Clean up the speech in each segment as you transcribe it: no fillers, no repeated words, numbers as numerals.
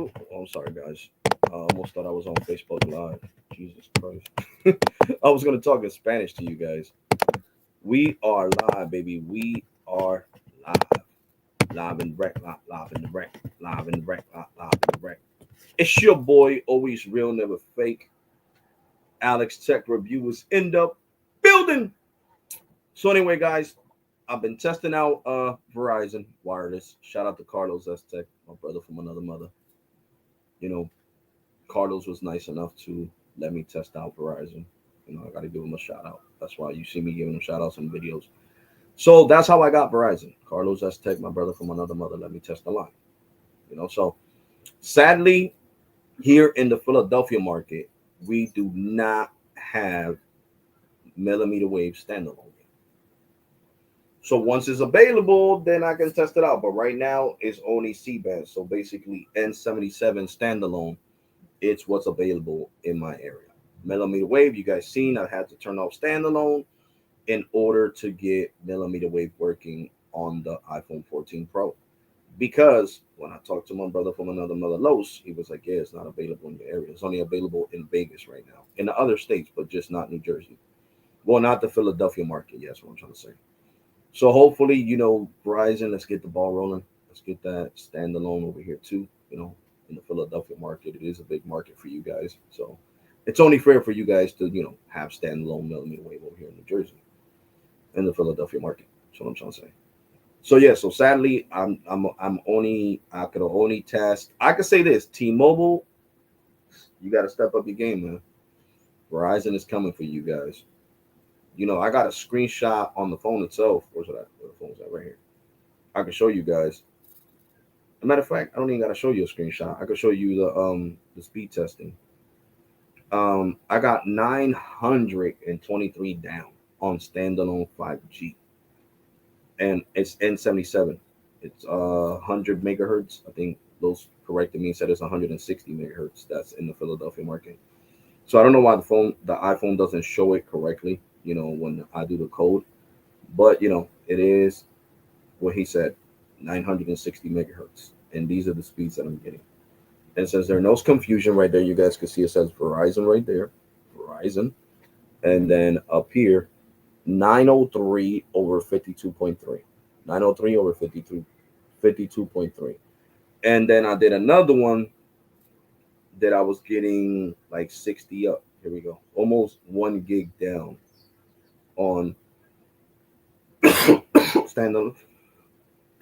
to. Oh, I'm sorry, guys. I almost thought I was on Facebook Live. Jesus Christ. I was going to talk in Spanish to you guys. We are live, baby. We are live. Live and wreck, live and wreck, live and wreck, live and wreck. It's your boy, always real, never fake. Alex Tech Reviewers end up building. So anyway, guys, I've been testing out Verizon wireless. Shout out to Carlos S Tech, my brother from another mother. You know, Carlos was nice enough to let me test out Verizon. I got to give him a shout out. That's why you see me giving him shout outs in videos. So that's how I got Verizon. Carlos S Tech, my brother from another mother, let me test the line. So sadly, here in the Philadelphia market, we do not have millimeter wave standalone. So once it's available, then I can test it out. But right now, it's only C-band. So basically, N77 standalone, it's what's available in my area. Millimeter wave, you guys seen, I had to turn off standalone in order to get millimeter wave working on the iPhone 14 Pro. Because when I talked to my brother from another mother, Los, he was like, yeah, it's not available in your area. It's only available in Vegas right now. In the other states, but just not New Jersey. Well, not the Philadelphia market. Yes, what I'm trying to say. So hopefully, Verizon, let's get the ball rolling. Let's get that standalone over here too. In the Philadelphia market, it is a big market for you guys. So it's only fair for you guys to, have standalone millimeter wave over here in New Jersey, in the Philadelphia market. That's what I'm trying to say. So yeah, so sadly, I could only test. I could say this: T-Mobile, you got to step up your game, man. Verizon is coming for you guys. I got a screenshot on the phone itself. Where's that? Where the phone's at? Right here. I can show you guys. As a matter of fact, I don't even got to show you a screenshot. I can show you the speed testing. I got 923 down on standalone 5G, and it's N77. It's 100 megahertz. I think those corrected me and said it's 160 megahertz. That's in the Philadelphia market. So I don't know why the iPhone doesn't show it correctly. When I do the code, but it is what he said, 960 megahertz, and these are the speeds that I'm getting. And since there's no confusion right there, you guys can see it says Verizon right there, Verizon, and then up here, 903 over 52.3, 903 over 52.3, and then I did another one that I was getting like 60 up. Here we go, almost 1 gig down on standalone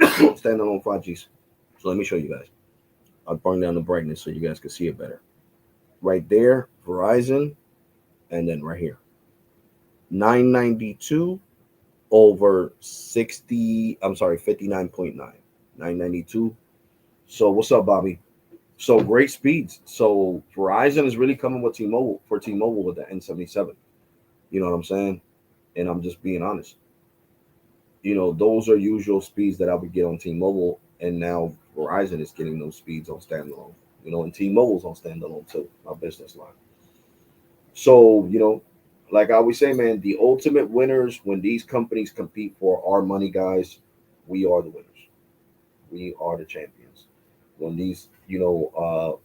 standalone 5Gs. So let me show you guys. I'll bring down the brightness so you guys can see it better. Right there, Verizon, and then right here, 992 over 60. I'm sorry, 59.9, 992. So what's up, Bobby? So great speeds. So Verizon is really coming with T-Mobile with the N77. You know what I'm saying? And I'm just being honest. Those are usual speeds that I would get on T-Mobile, and now Verizon is getting those speeds on standalone. And T-Mobile's on standalone too, my business line. So, like I always say, man, the ultimate winners when these companies compete for our money, guys, we are the winners. We are the champions. When these,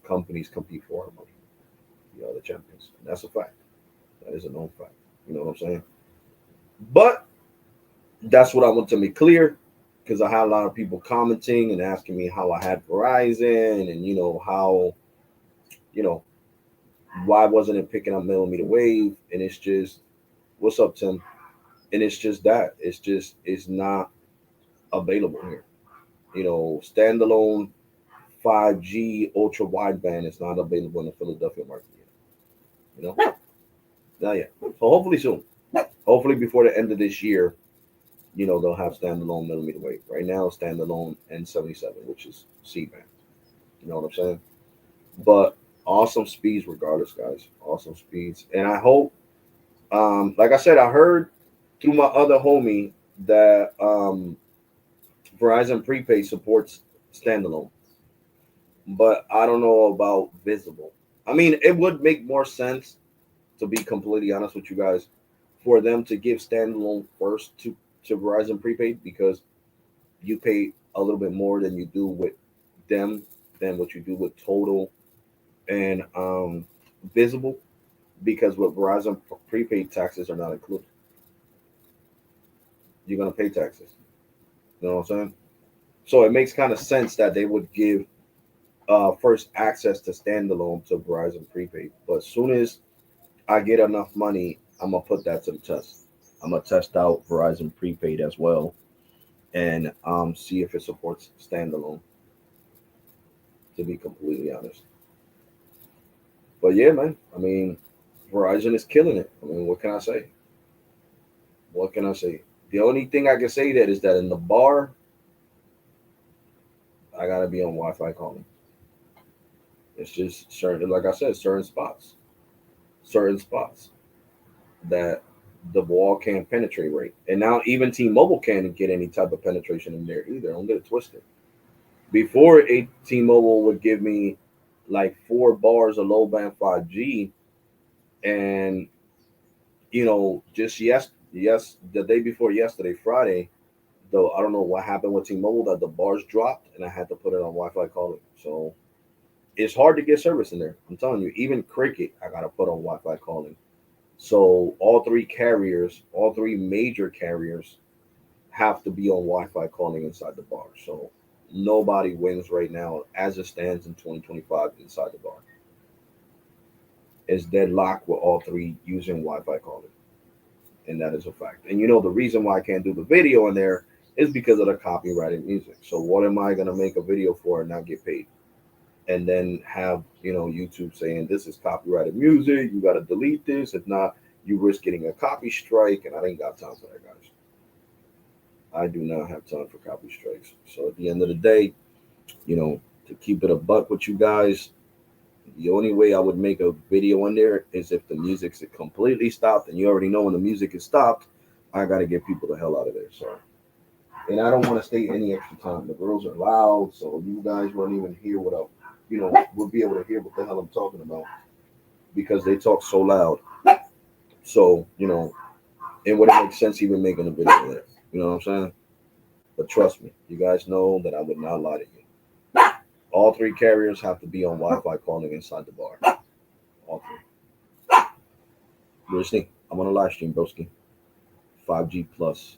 companies compete for our money, we are the champions. And that's a fact. That is a known fact. You know what I'm saying? But that's what I want to make clear, because I had a lot of people commenting and asking me how I had Verizon, and how, you know why wasn't it picking up millimeter wave. And it's just, what's up, Tim? And it's just that it's not available here. Standalone 5G ultra wideband is not available in the Philadelphia market yet. Not yet. So hopefully soon. Hopefully before the end of this year, they'll have standalone millimeter wave. Right now, standalone N77, which is C-band. You know what I'm saying? But awesome speeds regardless, guys. Awesome speeds. And I hope, like I said, I heard through my other homie that Verizon Prepaid supports standalone. But I don't know about visible. I mean, it would make more sense, to be completely honest with you guys, for them to give standalone first to Verizon Prepaid, because you pay a little bit more than you do with them than what you do with Total and Visible, because with Verizon, prepaid taxes are not included. You're gonna pay taxes. You know what I'm saying? So it makes kind of sense that they would give first access to standalone to Verizon prepaid. But as soon as I get enough money, I'm gonna put that to the test. I'm gonna test out Verizon prepaid as well and see if it supports standalone. To be completely honest, but yeah, man. I mean, Verizon is killing it. I mean, what can I say? What can I say? The only thing I can say that is that in the bar, I gotta be on Wi-Fi calling. It's just certain, like I said, certain spots that the wall can't penetrate right. And now even T-Mobile can't get any type of penetration in there either. Don't get it twisted. Before T-Mobile would give me like 4 bars of low band 5G, and just the day before yesterday, Friday, though I don't know what happened with T-Mobile that the bars dropped and I had to put it on Wi-Fi calling. So it's hard to get service in there. I'm telling you, even Cricket, I gotta put on Wi-Fi calling. So all three major carriers, have to be on Wi-Fi calling inside the bar. So nobody wins right now as it stands in 2025 inside the bar. It's deadlocked with all three using Wi-Fi calling, and that is a fact. And the reason why I can't do the video in there is because of the copyrighted music. So what am I gonna make a video for and not get paid? And then have YouTube saying this is copyrighted music, you got to delete this, if not you risk getting a copy strike, and I ain't got time for that, guys. I do not have time for copy strikes. So at the end of the day, to keep it a buck with you guys, the only way I would make a video in there is if the music's completely stopped, and you already know when the music is stopped, I got to get people the hell out of there. So, and I don't want to stay any extra time. The girls are loud, so you guys won't even hear what we'll be able to hear what the hell I'm talking about because they talk so loud. So, it wouldn't make sense even making a video there. You know what I'm saying? But trust me, you guys know that I would not lie to you. All three carriers have to be on Wi-Fi calling inside the bar. All three. You're listening? I'm on a live stream, broski. 5G plus.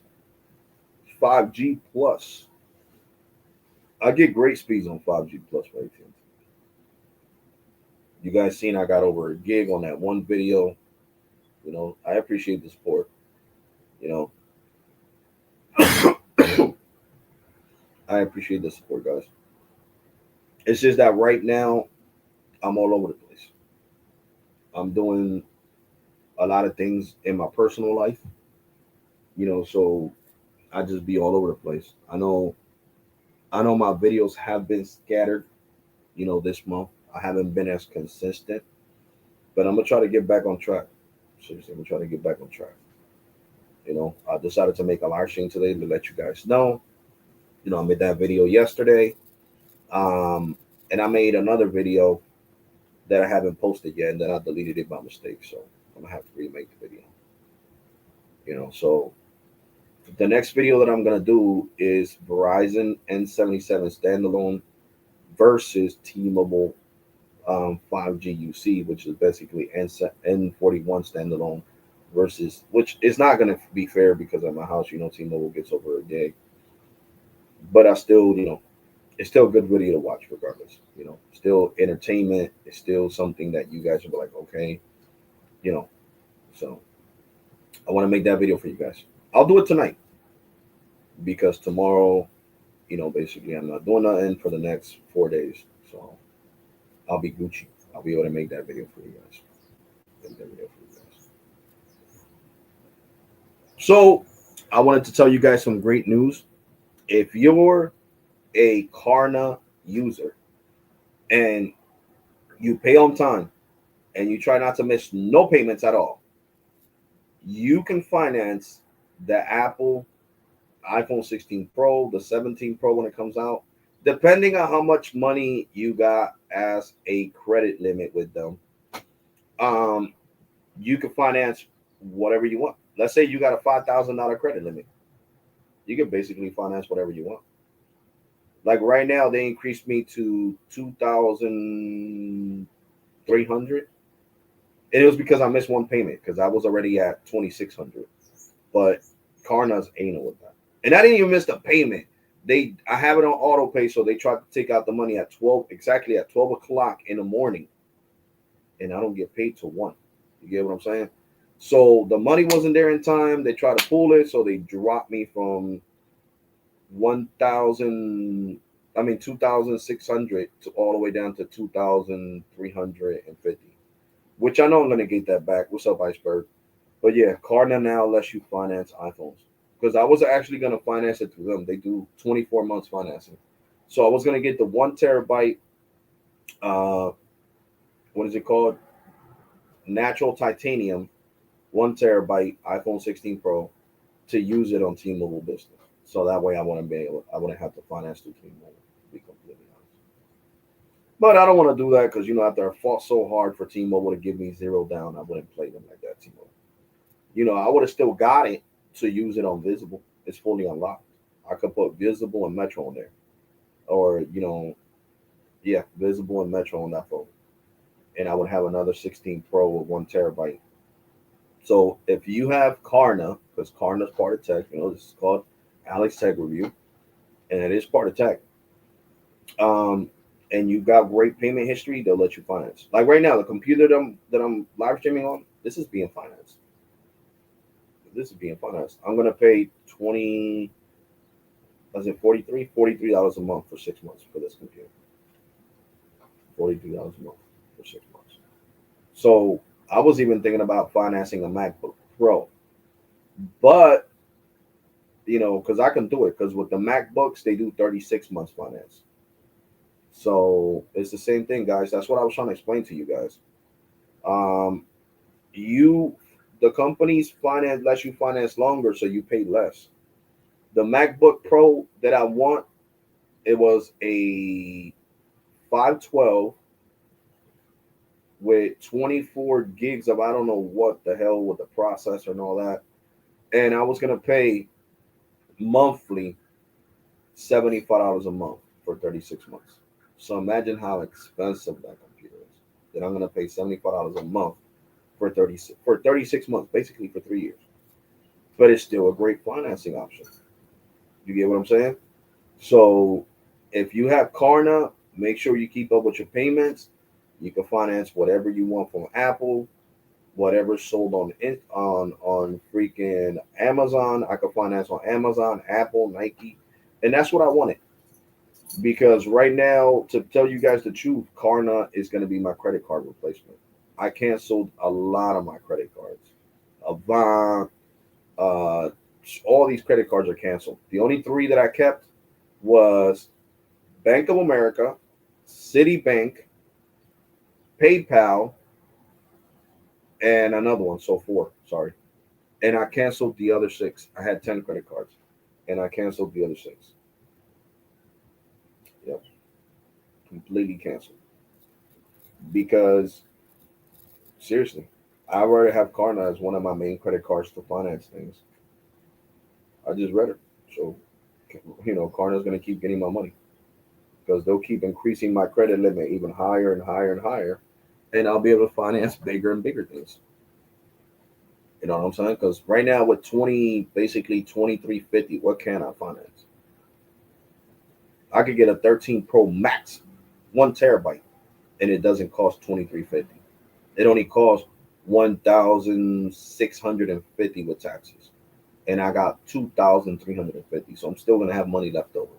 5G plus. I get great speeds on 5G plus for AT&T. You guys seen I got over a gig on that one video. I appreciate the support. You know, I appreciate the support, guys. It's just that right now I'm all over the place. I'm doing a lot of things in my personal life, so I just be all over the place. I know my videos have been scattered, this month. I haven't been as consistent, but I'm gonna try to get back on track. Seriously, I'm gonna try to get back on track. I decided to make a live stream today to let you guys know. I made that video yesterday. And I made another video that I haven't posted yet, and then I deleted it by mistake. So I'm gonna have to remake the video. So the next video that I'm gonna do is Verizon N77 standalone versus T-Mobile 5G UC, which is basically N41 standalone versus, which is not gonna be fair because at my house, T-Mobile gets over a gig, but I still, it's still a good video to watch regardless. Still entertainment. It's still something that you guys will be like, okay, you know. So I want to make that video for you guys. I'll do it tonight because tomorrow, basically I'm not doing nothing for the next 4 days. So I'll be Gucci. I'll be able to make that video for you guys. Make that video for you guys. So I wanted to tell you guys some great news. If you're a Klarna user and you pay on time and you try not to miss no payments at all, you can finance the Apple iPhone 16 Pro, the 17 Pro when it comes out, depending on how much money you got as a credit limit with them. You can finance whatever you want. Let's say you got a $5,000 credit limit. You can basically finance whatever you want. Like right now, they increased me to 2,300, and it was because I missed one payment because I was already at 2,600. But Karna's anal with that, and I didn't even miss the payment. I have it on auto pay, so they tried to take out the money at 12 o'clock in the morning, and I don't get paid till 1. You get what I'm saying? So the money wasn't there in time. They tried to pull it, so they dropped me from 1,000. I mean 2,600 to all the way down to 2,350. Which I know I'm gonna get that back. What's up, Iceberg? But yeah, Klarna now lets you finance iPhones. Because I was actually gonna finance it through them. They do 24 months financing. So I was gonna get the 1 terabyte. Uh, what is it called? Natural titanium 1 terabyte iPhone 16 Pro to use it on T-Mobile Business. So that way I wouldn't have to finance through T-Mobile. To be completely honest. But I don't want to do that because after I fought so hard for T-Mobile to give me zero down, I wouldn't play them like that. T-Mobile. I would have still got it to use it on Visible. It's fully unlocked. I could put Visible and Metro on there, or yeah, Visible and Metro on that phone, and I would have another 16 Pro with 1 terabyte. So if you have Klarna, because Klarna's part of Tech, this is called Alex Tech Review, and it is part of Tech. And you've got great payment history, they'll let you finance. Like right now, the computer that I'm live streaming on, this is being financed. I'm gonna pay 20. Was it $43 a month for 6 months for this computer. $43 a month for 6 months. So I was even thinking about financing a MacBook Pro, but because I can do it. Because with the MacBooks, they do 36 months finance. So it's the same thing, guys. That's what I was trying to explain to you guys. Um, the company's finance lets you finance longer, so you pay less. The MacBook Pro that I want, it was a 512 with 24 gigs of I don't know what the hell with the processor and all that. And I was gonna pay monthly $75 a month for 36 months. So imagine how expensive that computer is. That I'm gonna pay $75 a month for 36 months, basically for 3 years. But it's still a great financing option. You get what I'm saying? So if you have Klarna, make sure you keep up with your payments. You can finance whatever you want from Apple, whatever's sold on freaking Amazon. I can finance on Amazon, Apple, Nike, and that's what I wanted. Because right now, to tell you guys the truth, Klarna is going to be my credit card replacement. I canceled a lot of my credit cards. Avant, uh, all these credit cards are canceled. The only 3 that I kept was Bank of America, Citibank, PayPal, and another one. So 4, sorry. And I canceled the other 6. I had 10 credit cards, and I canceled the other 6. Yep, completely canceled. Because seriously, I already have Klarna as one of my main credit cards to finance things. I just read it, so Klarna's going to keep getting my money because they'll keep increasing my credit limit even higher and higher and higher, and I'll be able to finance bigger and bigger things. You know what I'm saying? Because right now with basically 2350, what can I finance? I could get a 13 Pro Max, 1 terabyte, and it doesn't cost 2350. It only costs 1,650 with taxes, and I got 2,350. So I'm still gonna have money left over,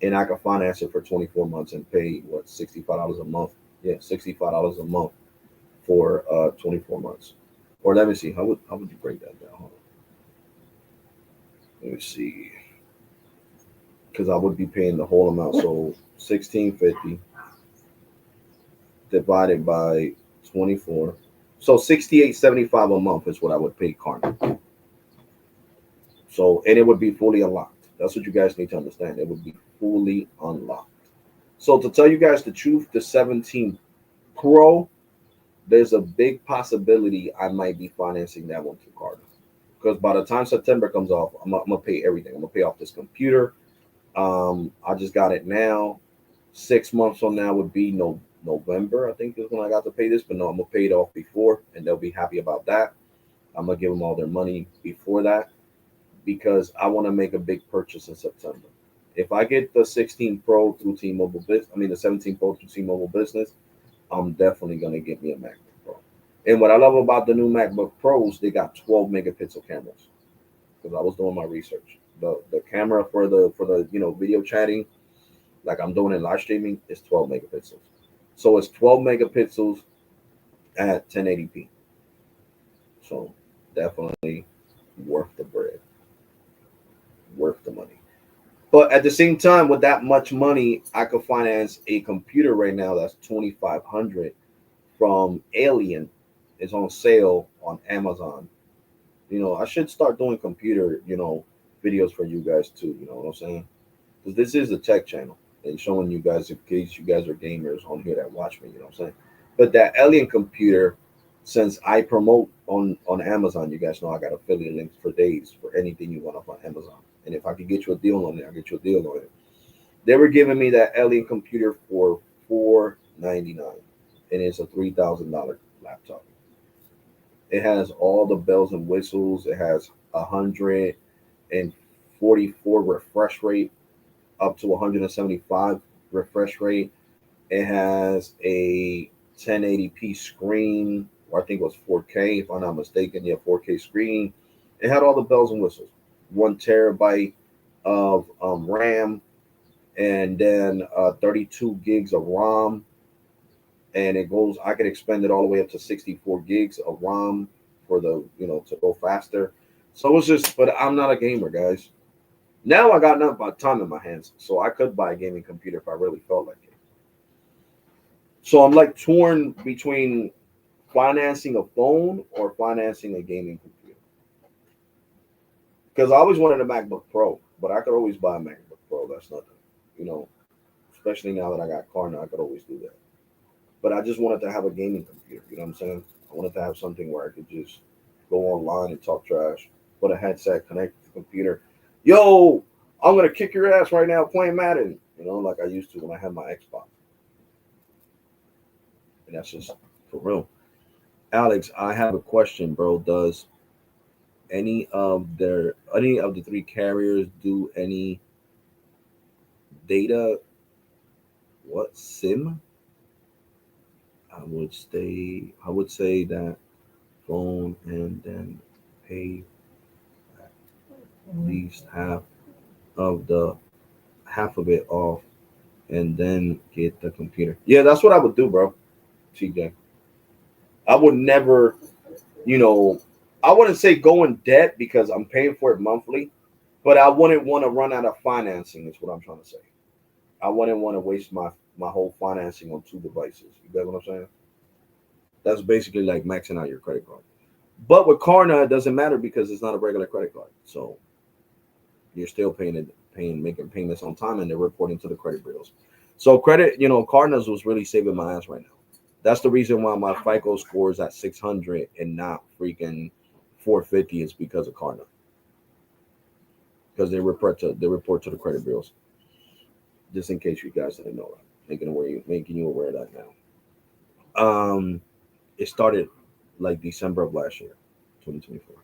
and I can finance it for 24 months and pay what $65 a month. Yeah, $65 a month for 24 months. Or let me see, how would you break that down? Hold on. Let me see, because I would be paying the whole amount. So 1650 divided by 24. So 68.75 a month is what I would pay Klarna. So, and it would be fully unlocked. That's what you guys need to understand. It would be fully unlocked. So to tell you guys the truth, the 17 Pro, there's a big possibility I might be financing that one through Klarna. Because by the time September comes off, I'm gonna pay everything. I'm gonna pay off this computer. I just got it now. 6 months from now would be November, I think, is when I got to pay this. But no, I'm gonna pay it off before, and they'll be happy about that. I'm gonna give them all their money before that because I want to make a big purchase in September. If I get the 16 Pro through T-Mobile Business, I mean the 17 Pro through T-Mobile Business, I'm definitely gonna get me a MacBook Pro. And what I love about the new MacBook Pros, they got 12 megapixel cameras. Because I was doing my research. The camera for the video chatting, like I'm doing in live streaming, is 12 megapixels. So it's 12 megapixels at 1080p. So definitely worth the bread, worth the money. But at the same time, with that much money, I could finance a computer right now that's 2,500 from Alien. It's on sale on Amazon. I should start doing computer, videos for you guys too. You know what I'm saying? Because this is a tech channel and showing you guys in case you guys are gamers on here that watch me. You know what I'm saying? But that Alien computer, since I promote on Amazon, you guys know I got affiliate links for days for anything you want up on Amazon. And if I could get you a deal on it, I'll get you a deal on it. They were giving me that Alien computer for $499, and it's a $3,000 laptop. It has all the bells and whistles. It has 144 refresh rate up to 175 refresh rate. It has a 1080p screen, or I think it was 4K, if I'm not mistaken. Yeah, 4K screen. It had all the bells and whistles. 1 terabyte of RAM, and then 32 gigs of ROM. And it goes, I could expand it all the way up to 64 gigs of ROM for to go faster. So it's just, but I'm not a gamer, guys. Now I got nothing but time in my hands, so I could buy a gaming computer if I really felt like it. So I'm like torn between financing a phone or financing a gaming computer. Because I always wanted a MacBook Pro, but I could always buy a MacBook Pro. That's nothing, you know. Especially now that I got Klarna, I could always do that. But I just wanted to have a gaming computer. You know what I'm saying? I wanted to have something where I could just go online and talk trash, put a headset, connect to the computer. Yo, I'm gonna kick your ass right now playing Madden. Like I used to when I had my Xbox. And that's just for real. Alex, I have a question, bro. Does any of the three carriers do any data what sim? I would say that phone and then pay at least of the half of it off and then get the computer. Yeah, that's what I would do, bro. TJ. I would never, you know, I wouldn't say go in debt because I'm paying for it monthly, but I wouldn't want to run out of financing, is what I'm trying to say. I wouldn't want to waste my whole financing on two devices. You get what I'm saying? That's basically like maxing out your credit card. But with Klarna, it doesn't matter because it's not a regular credit card. So you're still making payments on time, and they're reporting to the credit bureaus. So credit, Cardinals was really saving my ass right now. That's the reason why my FICO score is at 600 and not freaking 450 is because of Klarna. Because they report to the credit bureaus. Just in case you guys didn't know that, making you aware of that now. It started like December of last year, 2024.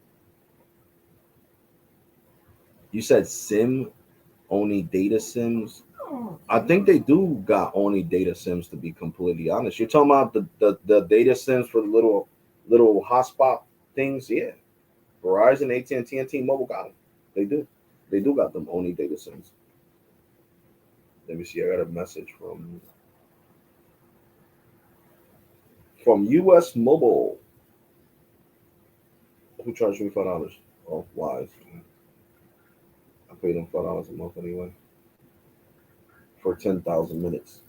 You said sim only data sims. I think they do got only data sims, to be completely honest. You're talking about the data sims for the little hotspot things, yeah. Verizon, AT&T, and T-Mobile got them. They do. They do got them only data sims. Let me see. I got a message from US Mobile. Who charged me $5? Oh, Wise. I paid them $5 a month anyway for 10,000 minutes.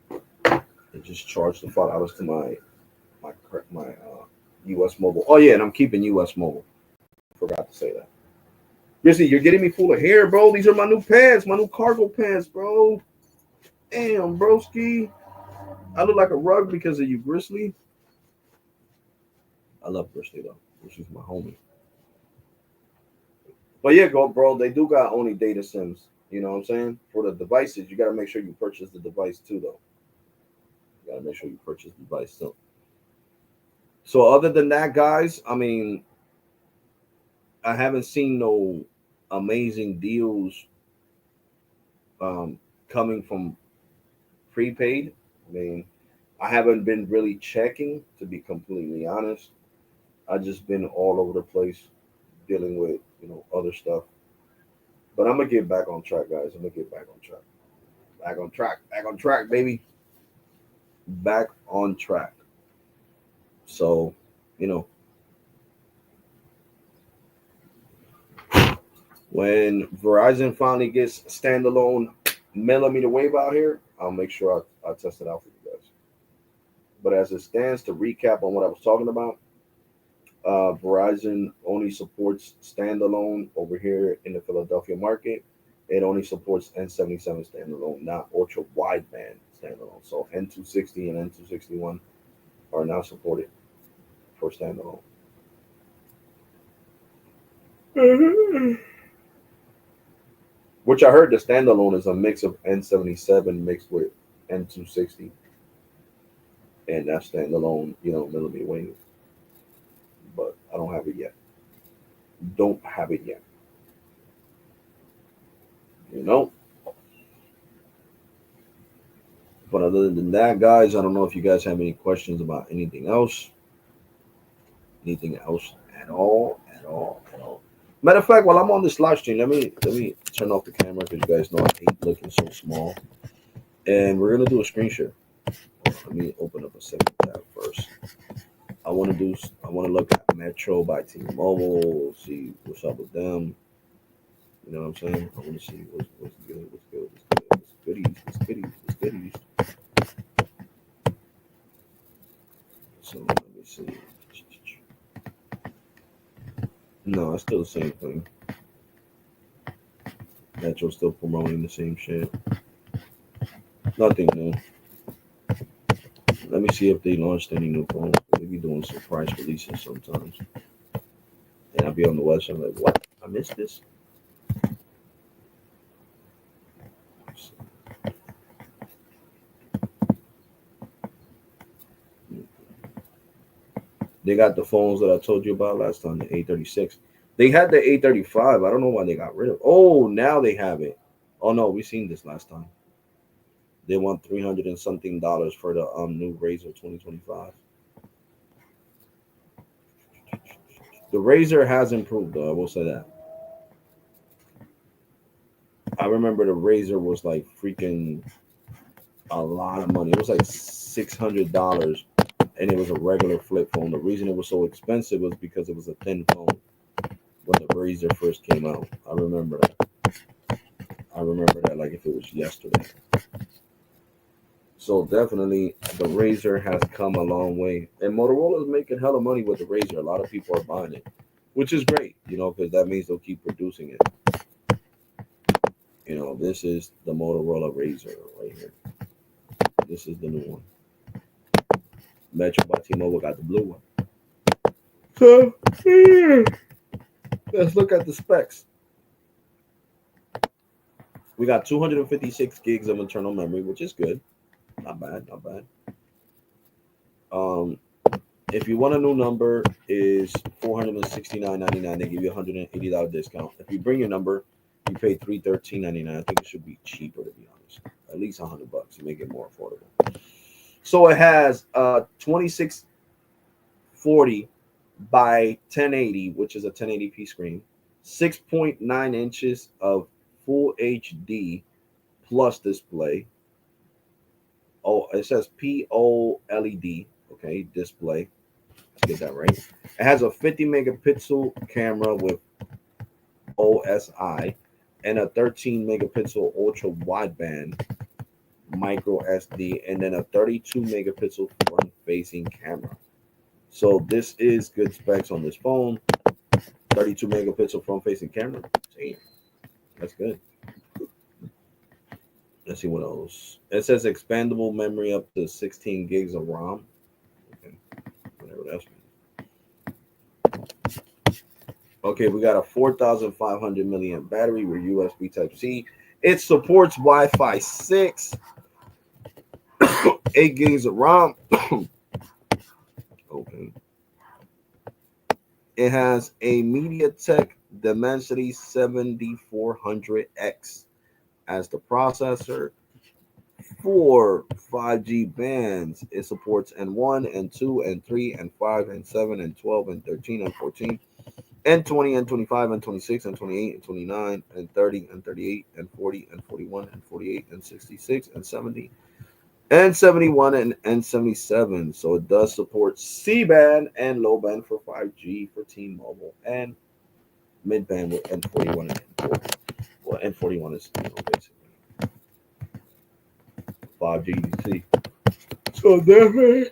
They just charged the $5 to my US Mobile. Oh yeah, and I'm keeping US Mobile. Forgot to say that. Grizzly, you're getting me full of hair, bro. These are my new pants, my new cargo pants, bro. Damn, broski. I look like a rug because of you, Grizzly. I love Grizzly though. Grizzly's my homie. But yeah, go bro. They do got only data sims. You know what I'm saying? For the devices, you got to make sure you purchase the device too, though. You got to make sure you purchase the device too. So other than that, guys, I mean, I haven't seen no amazing deals um, coming from prepaid. I mean, I haven't been really checking, to be completely honest. I just been all over the place dealing with other stuff. But I'm gonna get back on track, guys. I'm gonna get back on track. Back on track. Back on track, baby. Back on track. So, you know, when Verizon finally gets standalone millimeter wave out here, I'll make sure I test it out for you guys. But as it stands, to recap on what I was talking about, Verizon only supports standalone over here in the Philadelphia market. It only supports N77 standalone, not ultra wideband standalone. So N260 and N261 are now supported for standalone. Which I heard the standalone is a mix of N77 mixed with N260, and that's standalone, millimeter wave. But I don't have it yet. Don't have it yet. You know. But other than that, guys, I don't know if you guys have any questions about anything else. Anything else at all? At all? At all? Matter of fact, while I'm on this live stream, let me turn off the camera because you guys know I hate looking so small. And we're gonna do a screen share. Let me open up a second tab first. I want to look at Metro by T-Mobile, see what's up with them. You know what I'm saying? I want to see what's good, what's good, what's goodies, what's goodies, what's goodies. So let me see. No, it's still the same thing. Metro's still promoting the same shit. Nothing new. Let me see if they launched any new phones. They be doing surprise releases sometimes. And I'll be on the website I'm like, what? I missed this? They got the phones that I told you about last time, the A36. They had the A35. I don't know why they got rid of it. Oh, now they have it. Oh no, we seen this last time. They want 300 and something dollars for the new Razor 2025. The Razor has improved though, I will say that. I remember the Razor was like freaking a lot of money. It was like $600 and it was a regular flip phone. The reason it was so expensive was because it was a thin phone when the Razor first came out. I remember that. I remember that like if it was yesterday. So definitely the Razor has come a long way. And Motorola is making hella money with the Razor. A lot of people are buying it, which is great, because that means they'll keep producing it. This is the Motorola Razor right here. This is the new one. Metro by T-Mobile got the blue one. So let's look at the specs. We got 256 gigs of internal memory, which is good. Not bad, not bad. If you want a new number, is $469.99. They give you $180 discount. If you bring your number, you pay $313.99. I think it should be cheaper, to be honest. At least $100 to make it more affordable. So it has 2640 by 1080, which is a 1080p screen, 6.9 inches of full HD plus display. Oh, it says POLED. Okay, display. Let's get that right. It has a 50 megapixel camera with OSI and a 13 megapixel ultra wideband micro SD, and then a 32 megapixel front facing camera. So this is good specs on this phone. 32 megapixel front facing camera. Damn, that's good. Let's see what else. It says expandable memory up to 16 gigs of RAM. Okay, whatever that's. Okay, we got a 4,500 milliamp battery with USB Type C. It supports Wi-Fi 6, 8 gigs of RAM. Okay. It has a MediaTek Dimensity 7400X as the processor. For 5G bands, it supports N1, N2, N3, N5, N7, N12, N13, N14, N20, N25, N26, N28, N29, N30, N38, N40, N41, N48, N66, N70, N71, and N77. So it does support C-band and low band for 5G for T-Mobile, and mid band with N41 and N40. Well, N41 is basically 5G. You see. So definitely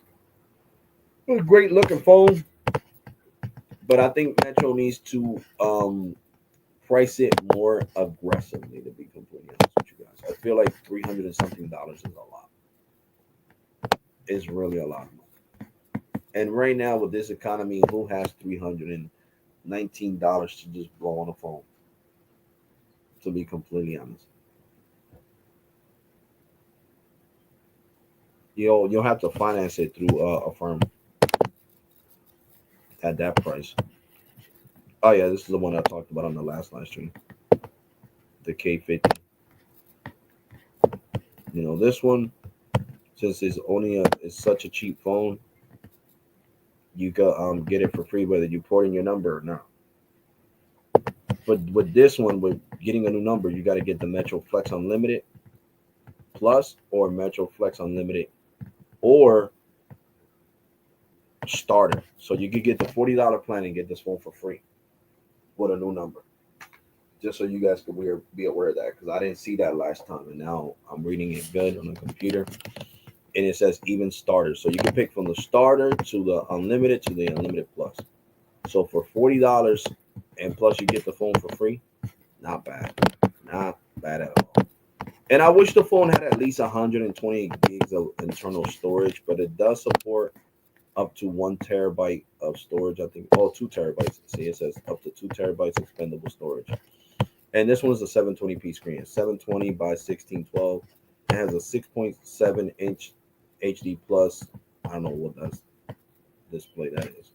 a great looking phone, but I think Metro needs to price it more aggressively. To be completely honest with you guys, I feel like $300 and something is a lot. It's really a lot. And right now with this economy, who has $319 to just blow on a phone? To be completely honest, you'll have to finance it through a firm at that price. Oh yeah, this is the one I talked about on the last live stream, the K50. This one, since it's such a cheap phone, you can get it for free whether you port in your number or not. But with this one, with getting a new number, you got to get the Metro Flex Unlimited Plus or Metro Flex Unlimited or Starter. So you could get the $40 plan and get this phone for free with a new number. Just so you guys could be aware of that, because I didn't see that last time, and now I'm reading it good on the computer, and it says even starter. So you can pick from the starter to the unlimited to the unlimited plus. So for $40 and plus you get the phone for free, not bad, not bad at all. And I wish the phone had at least 128 gigs of internal storage, but it does support up to 1 terabyte of storage. I think 2 terabytes. See, it says up to 2 terabytes expendable storage. And this one's a 720p screen. It's 720 by 1612. It has a 6.7-inch HD plus. I don't know what that display that is.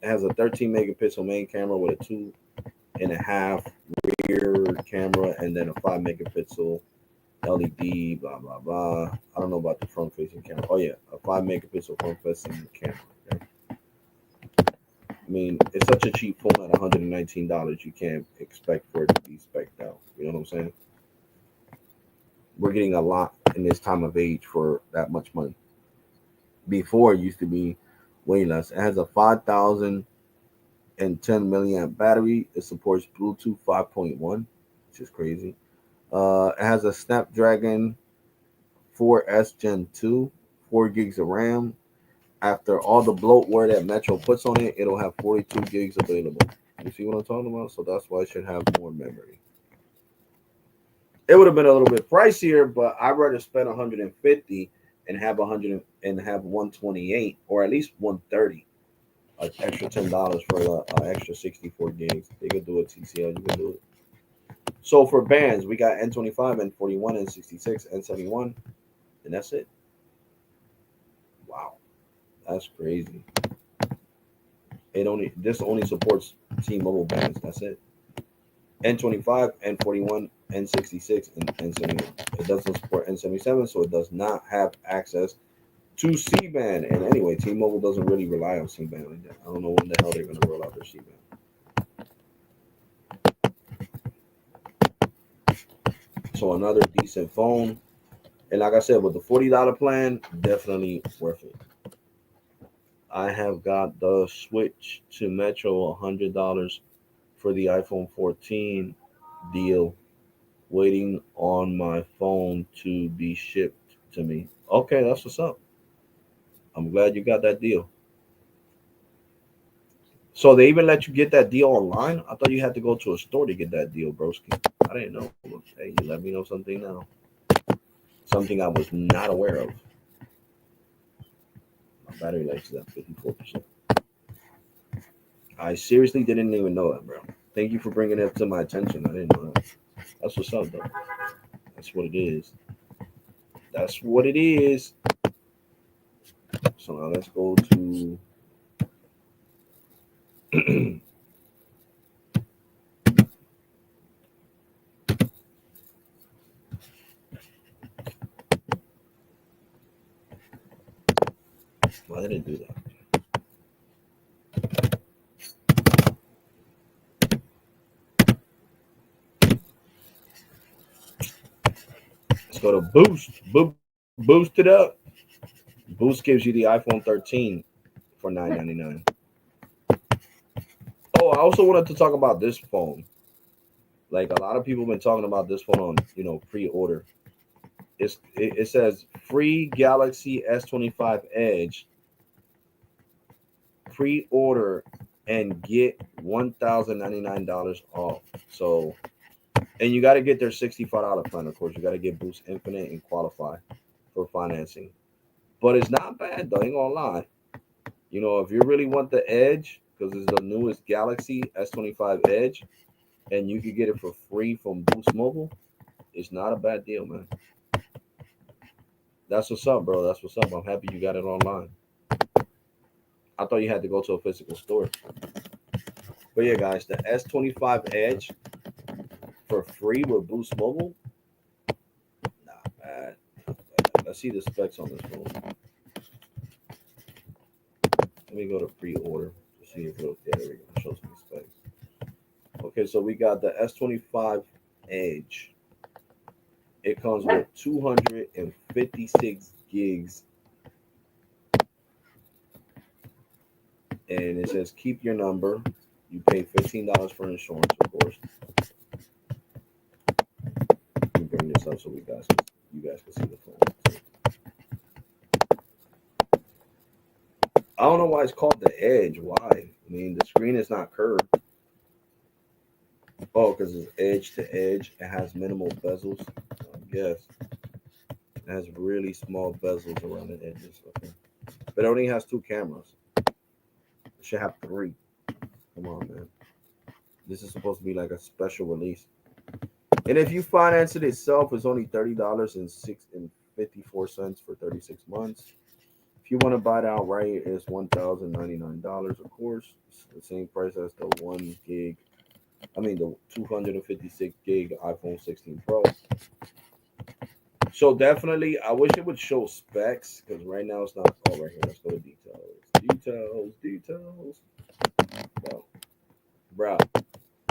It has a 13 megapixel main camera with a 2.5 rear camera, and then a 5 megapixel LED. Blah blah blah. I don't know about the front facing camera. Oh yeah, a 5 megapixel front facing camera. Okay? I mean, it's such a cheap phone at $119. You can't expect for it to be spec'd out. You know what I'm saying? We're getting a lot in this time of age for that much money. Before it used to be way less. It has a 5,010 milliamp battery. It supports Bluetooth 5.1, which is crazy. It has a Snapdragon 4S Gen 2, 4 gigs of RAM. After all the bloatware that Metro puts on it, it'll have 42 gigs available. You see what I'm talking about? So that's why it should have more memory. It would have been a little bit pricier, but I'd rather spend 150 and have 100 and have 128 or at least 130. Like extra $10 for the extra 64 gigs. They could do it TCL. You can do it. So for bands, we got N25, N41, N66, N71, and that's it. Wow, that's crazy. This only supports T-Mobile bands. That's it. N25, N41, N66, and N71. It doesn't support N77, so it does not have access to C-band. And anyway, T-Mobile doesn't really rely on C-band like that. I don't know when the hell they're going to roll out their C-band. So another decent phone. And like I said, with the $40 plan, definitely worth it. I have got the switch to Metro $100 for the iPhone 14 deal, waiting on my phone to be shipped to me. Okay, that's what's up. I'm glad you got that deal. So they even let you get that deal online? I thought you had to go to a store to get that deal, broski. I didn't know. Hey, you let me know something now. Something I was not aware of. My battery life is at 54%. I seriously didn't even know that, bro. Thank you for bringing it to my attention. I didn't know that. That's what's up, though. That's what it is. That's what it is. So now let's go to why did it do that? Let's go to Boost it up. Boost gives you the iPhone 13 for $9.99. Oh, I also wanted to talk about this phone. Like a lot of people have been talking about this phone on, pre-order. It says free Galaxy S25 Edge pre-order and get $1,099 off. So, and you got to get their $65 plan. Of course, you got to get Boost Infinite and qualify for financing. But it's not bad though. Ain't gonna lie. If you really want the Edge, because it's the newest Galaxy S25 Edge, and you could get it for free from Boost Mobile, it's not a bad deal, man. That's what's up, bro. That's what's up. I'm happy you got it online. I thought you had to go to a physical store. But yeah, guys, the S25 Edge for free with Boost Mobile, not bad. Not bad. Let's see the specs on this phone. Let me go to pre-order to see if it'll. Yeah, there we go. Show some specs. Okay, so we got the S25 Edge. It comes with 256 gigs. And it says keep your number. You pay $15 for insurance, of course. Let me bring this up so you guys can see the phone. I don't know why it's called the Edge. Why? I mean, the screen is not curved. Oh, because it's edge to edge. It has minimal bezels. I guess it has really small bezels around the edges. Okay, but it only has 2 cameras. It should have 3. Come on, man. This is supposed to be like a special release. And if you finance it itself, it's only $30.54 for 36 months. If you want to buy it outright, it's $1,099. Of course, it's the same price as the 1 gig. I mean, the 256 gig iPhone 16 Pro. So definitely, I wish it would show specs because right now it's not. Oh, right here. Let's go to details. Well, bro.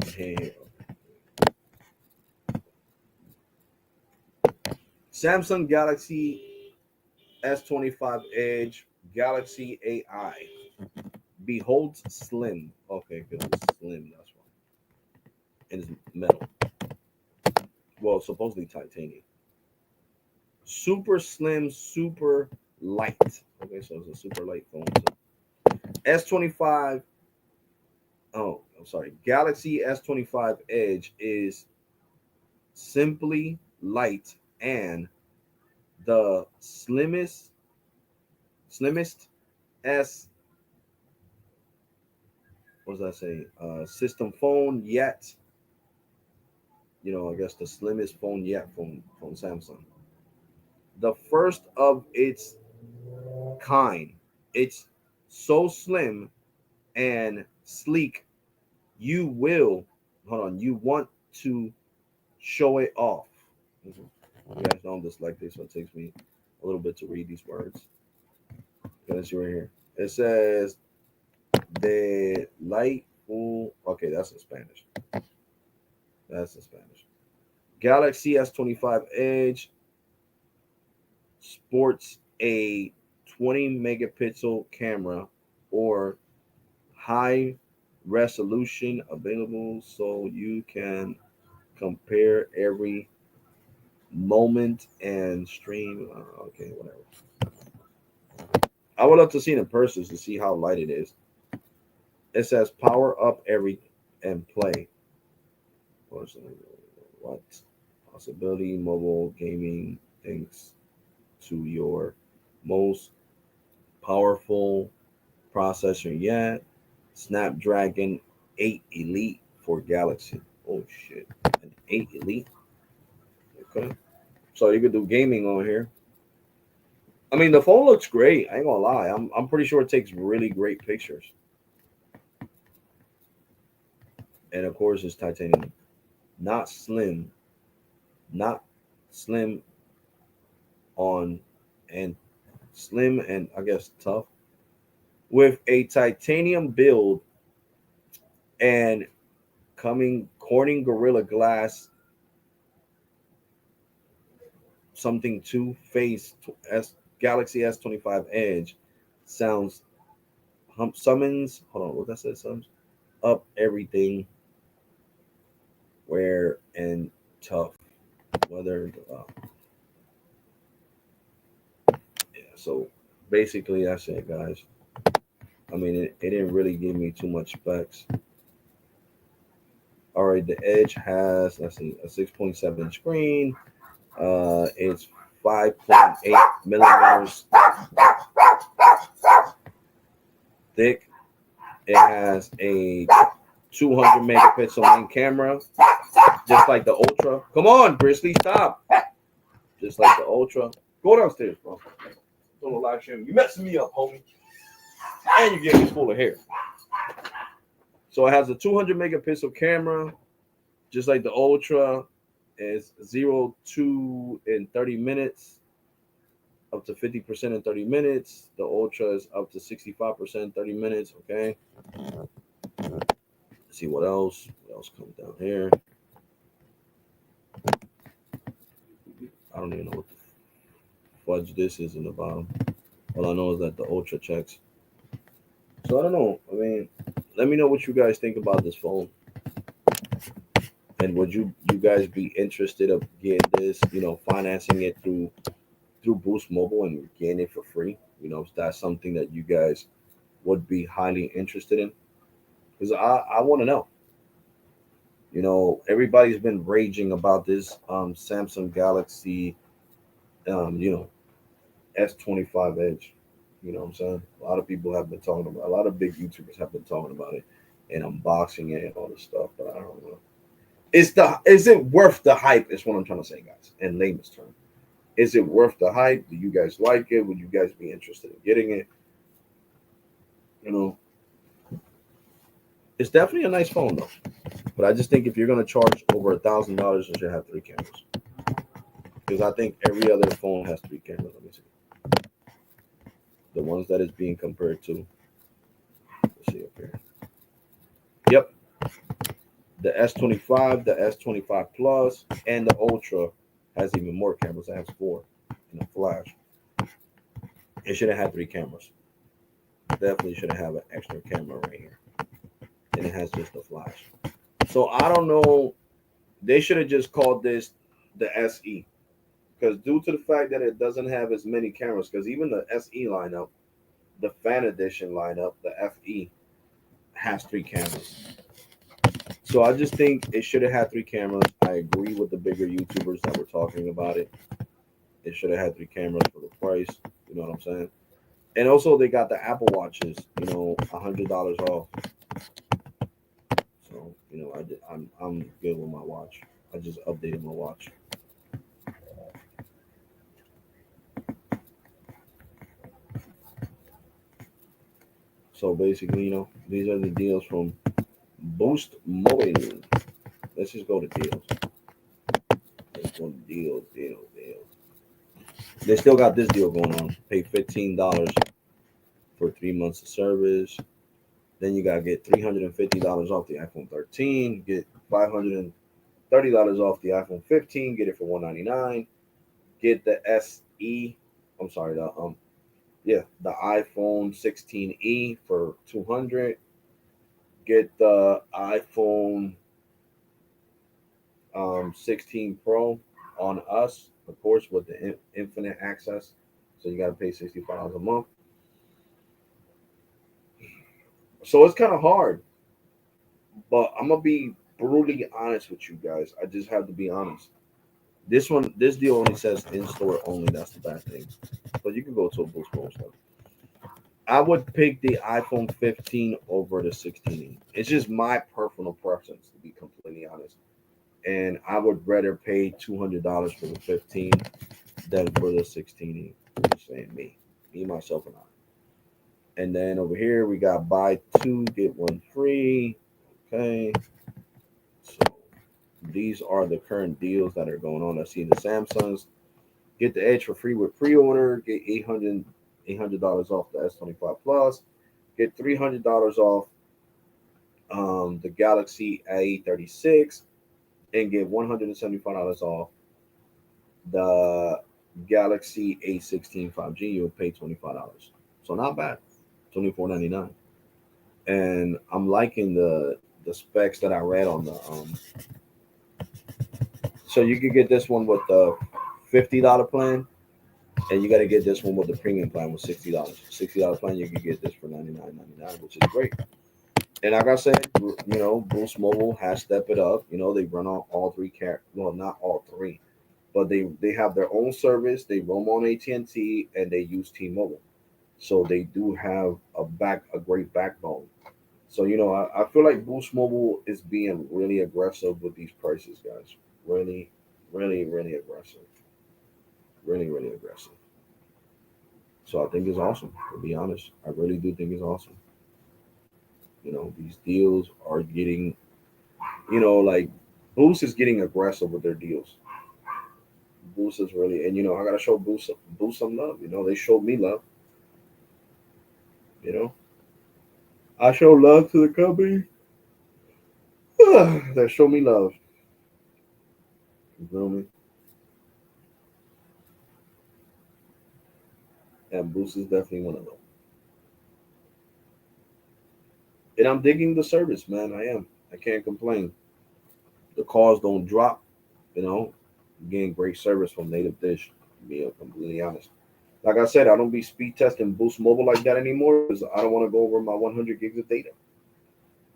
Hey, Samsung Galaxy S25 Edge Galaxy AI beholds slim. Okay, because it's slim. That's why. And it's metal. Well, supposedly titanium. Super slim, super light. Okay, so it's a super light phone. So S25. Oh, I'm sorry. Galaxy S25 Edge is simply light and the slimmest S. What does that say? System phone yet. I guess the slimmest phone yet from Samsung. The first of its kind. It's so slim and sleek. You will hold on. You want to show it off. Mhm. You guys know I'm dyslexic, so it takes me a little bit to read these words. Let's see right here. It says delightful. Okay, that's in Spanish. That's in Spanish. Galaxy S25 Edge sports a 20 megapixel camera or high resolution available so you can compare every moment and stream. Okay, whatever. I would love to see it in person to see how light it is. It says power up every and play. What possibility mobile gaming thanks to your most powerful processor yet, Snapdragon 8 Elite for Galaxy. Oh shit, an 8 Elite. Okay. So you could do gaming on here. I mean, the phone looks great. I ain't gonna lie. I'm pretty sure it takes really great pictures. And of course, it's titanium, not slim, not slim on, and slim and I guess tough, with a titanium build and coming Corning Gorilla Glass something two face S Galaxy S25 Edge sounds summons. Hold on, what that says? Sums up everything. Where and tough weather. Yeah, so basically that's it, guys. I mean, it didn't really give me too much specs. All right, the Edge has, let's see, a 6.7 screen. It's 5.8 millimeters thick. It has a 200 megapixel main camera, just like the Ultra. Come on, Grizzly, stop. Just like the Ultra. Go downstairs, bro. Don't live stream. You messing me up, homie. And you're getting me full of hair. So it has a 200 megapixel camera, just like the Ultra. It's 0 to in 30 minutes, up to 50% in 30 minutes. The Ultra is up to 65% in 30 minutes. Okay. Let's see what else. What else comes down here? I don't even know what the fudge this is in the bottom. All I know is that the Ultra checks. So I don't know. I mean, let me know what you guys think about this phone. And would you guys be interested of getting this, financing it through Boost Mobile and getting it for free? If that's something that you guys would be highly interested in. Because I want to know. Everybody's been raging about this Samsung Galaxy S25 Edge. You know what I'm saying? A lot of people have been talking about, a lot of big YouTubers have been talking about it and unboxing it and all this stuff, but I don't know. Is it worth the hype? Is what I'm trying to say, guys, in layman's term. Is it worth the hype? Do you guys like it? Would you guys be interested in getting it? It's definitely a nice phone though. But I just think if you're gonna charge over $1,000, you should have 3 cameras. Because I think every other phone has 3 cameras. Let me see. The ones that is being compared to. Let's see up here. Yep. The S25, the S25 Plus, and the Ultra has even more cameras. It has 4 and a flash. It should have had 3 cameras. Definitely should have an extra camera right here. And it has just a flash. So I don't know. They should have just called this the SE. Because due to the fact that it doesn't have as many cameras, because even the SE lineup, the fan edition lineup, the FE, has 3 cameras. So I just think it should have had 3 cameras. I agree with the bigger YouTubers that were talking about it. It should have had 3 cameras for the price. You know what I'm saying? And also they got the Apple Watches, $100 off. So I'm good with my watch. I just updated my watch. So basically, these are the deals from Boost Mobile. Let's just go to deals. Let's go to deals. They still got this deal going on. Pay $15 for 3 months of service. Then you gotta get $350 off the iPhone 13. Get $530 off the iPhone 15. Get it for $199. Get the SE. I'm sorry, the iPhone 16e for $200. Get the iPhone 16 Pro on us, of course, with the infinite access. So you got to pay $65 a month. So it's kind of hard, but I'm gonna be brutally honest with you guys. I just have to be honest. This deal only says in store only. That's the bad thing. But you can go to a Boost Mobile store. I would pick the iPhone 15 over the 16. It's just my personal preference, to be completely honest. and I would rather pay $200 for the 15 than for the 16. I'm just saying me, myself, and I. And then over here we got buy two get one free. Okay, so these are the current deals that are going on. I see the Samsungs get the Edge for free with pre-order. Get $800 off the S25 Plus. Get $300 off the Galaxy A36, and get $175 off the Galaxy A16 5G. You'll pay $25. So not bad. 24.99. And I'm liking the specs that I read on the so you could get this one with the $50 plan, and you got to get this one with the premium plan with $60. $60 plan, you can get this for 99.99, which is great. And like I said, Boost Mobile has stepped it up. They run on all three well, not all three, but they have their own service. They roam on AT&T and they use T-Mobile, so they do have a great backbone. So I feel like Boost Mobile is being really aggressive with these prices, guys. Really, really, really aggressive. Really, really aggressive. So I think it's awesome. To be honest, I really do think it's awesome. These deals are getting, like Boost is getting aggressive with their deals. Boost is really, and I gotta show Boost some love. They showed me love. You know, I show love to the company that show me love. You feel me? And Boost is definitely one of them. And I'm digging the service, man. I am. I can't complain. The calls don't drop. You know, getting great service from Native Dish. To be completely honest. Like I said, I don't be speed testing Boost Mobile like that anymore because I don't want to go over my 100 gigs of data.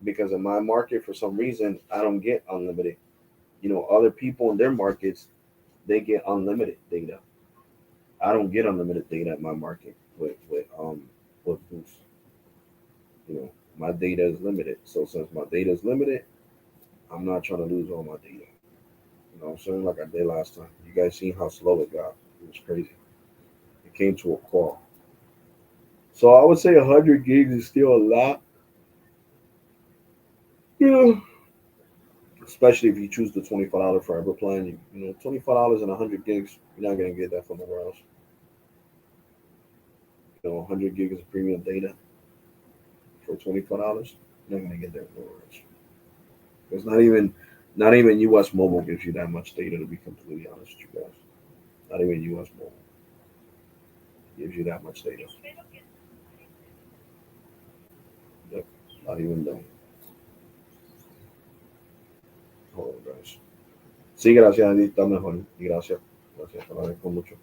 Because in my market, for some reason, I don't get unlimited. Other people in their markets, they get unlimited data. I don't get unlimited data in my market with Boost. My data is limited. So since my data is limited, I'm not trying to lose all my data. What I'm saying? Like I did last time. You guys seen how slow it got. It was crazy. It came to a crawl. So I would say 100 gigs is still a lot. You know, especially if you choose the $25 forever plan. $25 and 100 gigs, you're not gonna get that from nowhere else. 100 gigs of premium data for $25, you're not gonna get that nowhere else. It's not even US Mobile gives you that much data, to be completely honest with you guys. Not even US Mobile gives you that much data. Yep, not even them. Hold on, guys. Sí, gracias, Andy, está mejor. Y gracias. Gracias, te lo agradezco mucho.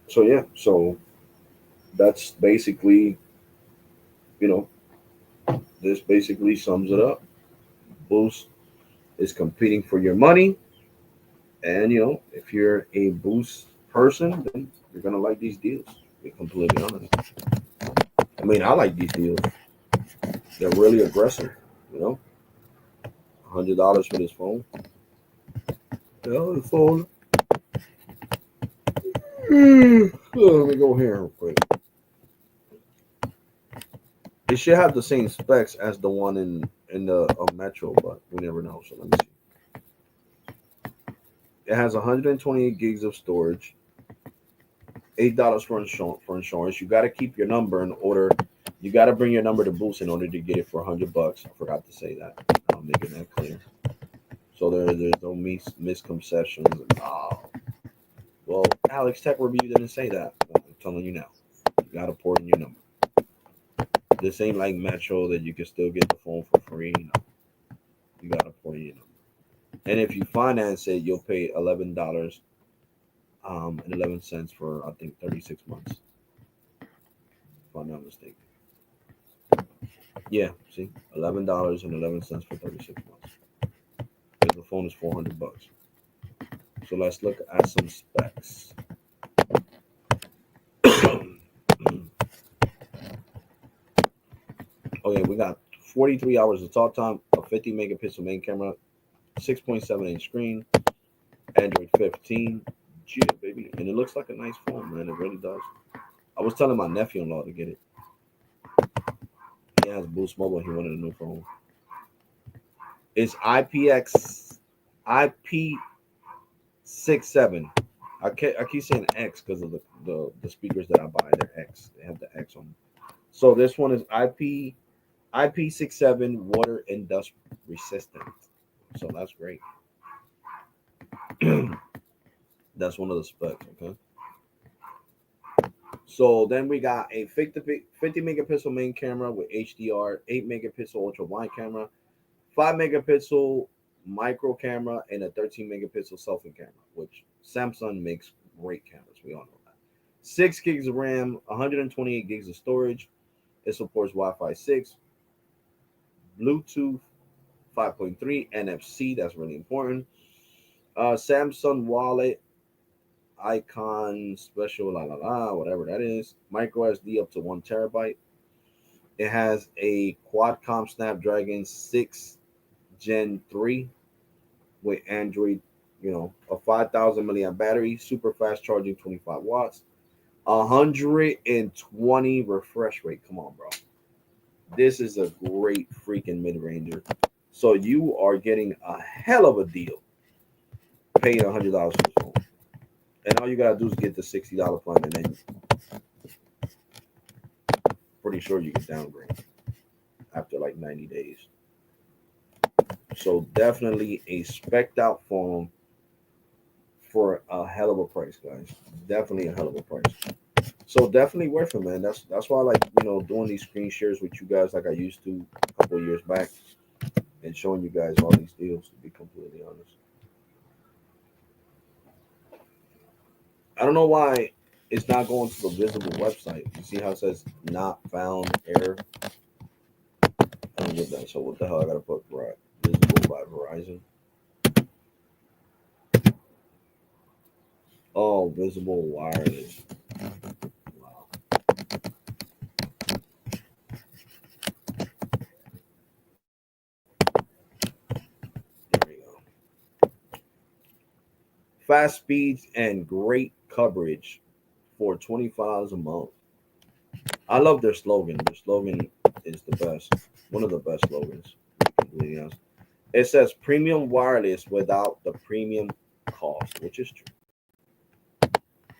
So yeah, so that's basically, you know, this basically sums it up. Boost is competing for your money, and if you're a Boost person, then you're gonna like these deals. To be completely honest. I mean, I like these deals. They're really aggressive. You know, $100 for this phone. Yeah, the phone. Let me go here real quick. It should have the same specs as the one in the Metro, but we never know. So let me see. It has 128 gigs of storage. $8 for insurance. You got to keep your number in order. You got to bring your number to Boost in order to get it for $100. I forgot to say that. I'm making that clear. So there's no misconceptions. Oh, well, Alex Tech Review didn't say that. I'm telling you now. You got to port in your number. This ain't like Metro that you can still get the phone for free. No, you got to port in your number. And if you finance it, you'll pay $11 and 11 cents for I think 36 months, if I'm not mistaken. Yeah, see, $11 and 11 cents for 36 months. Because the phone is $400. So let's look at some specs. Okay, we got 43 hours of talk time, a 50 megapixel main camera, 6.7-inch screen, Android 15. Yeah, baby. And it looks like a nice phone, man. It really does. I was telling my nephew-in-law to get it. He has Boost Mobile. He wanted a new phone. It's IP67. I keep saying X because of the speakers that I buy. They're X. They have the X on them. So this one is IP67 water and dust resistant. So that's great. That's one of the specs. Okay. So then we got a 50 megapixel main camera with HDR, 8 megapixel ultra wide camera, 5 megapixel micro camera, and a 13 megapixel selfie camera, which Samsung makes great cameras. We all know that. 6 gigs of RAM, 128 gigs of storage. It supports Wi-Fi 6, Bluetooth 5.3, NFC. That's really important. Samsung Wallet icon special whatever that is. Micro SD up to 1 terabyte. It has a Qualcomm Snapdragon 6 Gen 3 with Android, a 5,000 milliamp battery, super fast charging, 25 watts, 120 refresh rate. Come on, bro. This is a great freaking mid-ranger. So you are getting a hell of a deal paying $100 for this phone. And all you gotta do is get the $60 plan, and then pretty sure you can downgrade after like 90 days. So definitely a specced out phone for a hell of a price, guys. Definitely a hell of a price. So definitely worth it, man. That's why I like doing these screen shares with you guys like I used to a couple of years back, and showing you guys all these deals. To be completely honest, I don't know why it's not going to the Visible website. You see how it says not found error? I don't get that. So what the hell I gotta put Visible by Verizon? Oh, Visible wireless. Wow. There we go. Fast speeds and great coverage for $25 a month. I love their slogan. Their slogan is the best. One of the best slogans. To be completely honest. It says premium wireless without the premium cost, which is true.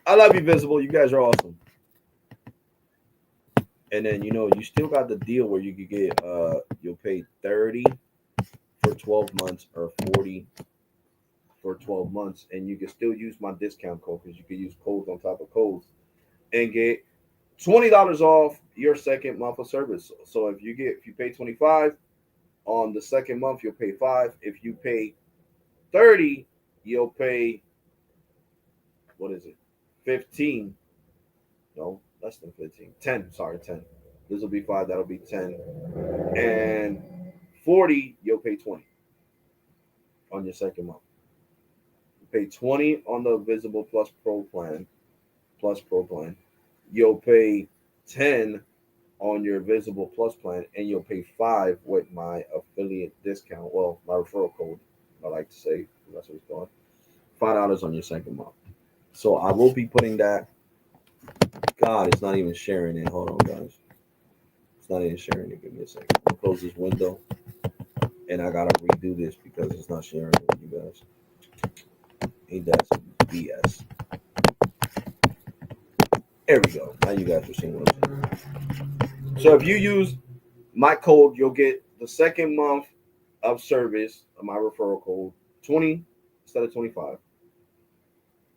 I love you, Visible. You guys are awesome. And then you still got the deal where you could get you'll pay 30 for 12 months or 40 for 12 months, and you can still use my discount code because you can use codes on top of codes and get $20 off your second month of service. So if you pay 25 on the second month, you'll pay 5. If you pay 30, you'll pay what is it? 15. No, less than 15. 10, sorry, 10. This will be 5, that'll be 10. And 40, you'll pay 20 on your second month. You pay 20 on the Visible Plus Pro plan. You'll pay 10 on your Visible Plus plan, and you'll pay 5 with my affiliate discount. Well, my referral code, I like to say, that's what it's called. $5 on your second month. So I will be putting that. God, it's not even sharing it. Hold on, guys. It's not even sharing it. Give me a second. I'll close this window, and I gotta redo this because it's not sharing it with you guys. Ain't that some BS? There we go. Now you guys are seeing what I'm saying. So if you use my code, you'll get the second month of service of my referral code 20 instead of 25,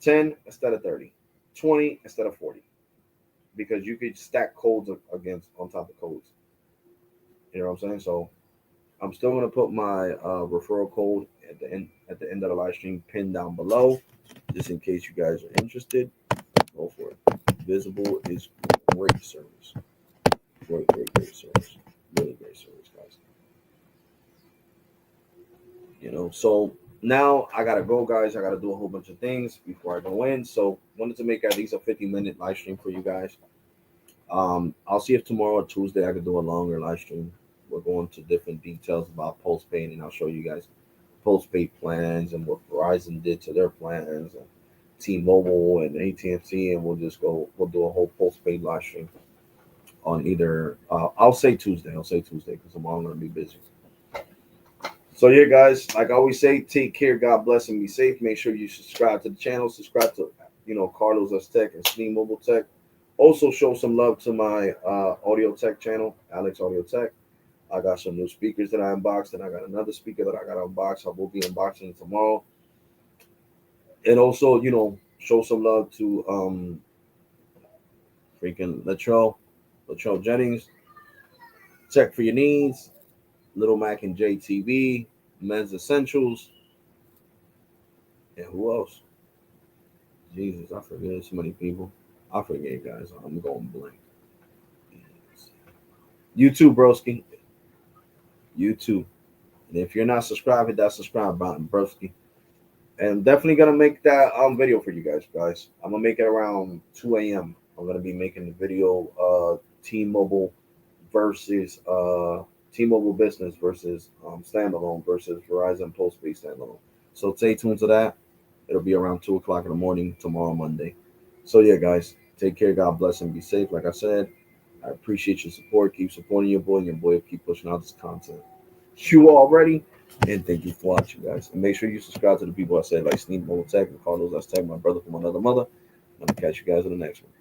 10 instead of 30, 20 instead of 40, because you could stack codes against on top of codes. You know what I'm saying? So I'm still gonna put my referral code at the end of the live stream pinned down below, just in case you guys are interested. Go for it. Visible is great service. Great service. Really great service, guys. So now I gotta go, guys. I gotta do a whole bunch of things before I go in. So wanted to make at least a 50-minute live stream for you guys. I'll see if tomorrow or Tuesday I could do a longer live stream. We're going to different details about post pay, and I'll show you guys postpaid plans and what Verizon did to their plans and T-Mobile and AT&T, and we'll do a whole postpaid live stream on either. I'll say Tuesday. Because tomorrow I'm gonna be busy. So yeah, guys, like I always say, take care, God bless, and be safe. Make sure you subscribe to the channel, subscribe to Carlos S Tech and Sneem Mobile Tech. Also show some love to my audio tech channel, Alex Audio Tech. I got some new speakers that I unboxed, and I got another speaker that I got unboxed. I will be unboxing tomorrow. And also, show some love to freaking Latrell Jennings, Tech for Your Needs, Little Mac and JTV, Men's Essentials, and who else? Jesus, I forget so many people. I forget, guys. I'm going blank. You too, broski. You too. And if you're not subscribed, hit that subscribe button, broski. And definitely gonna make that video for you guys. I'm gonna make it around 2 a.m. I'm gonna be making the video T-Mobile versus T-Mobile Business versus standalone versus Verizon postpaid standalone. So stay tuned to that. It'll be around 2 o'clock in the morning tomorrow, Monday. So yeah, guys, take care. God bless and be safe. Like I said, I appreciate your support. Keep supporting your boy, and your boy will keep pushing out this content. You already. And thank you for watching, guys. And make sure you subscribe to the people I said, like Sneem Mobile Tech and Carlos S Tech, my brother from another mother. I'm gonna catch you guys in the next one.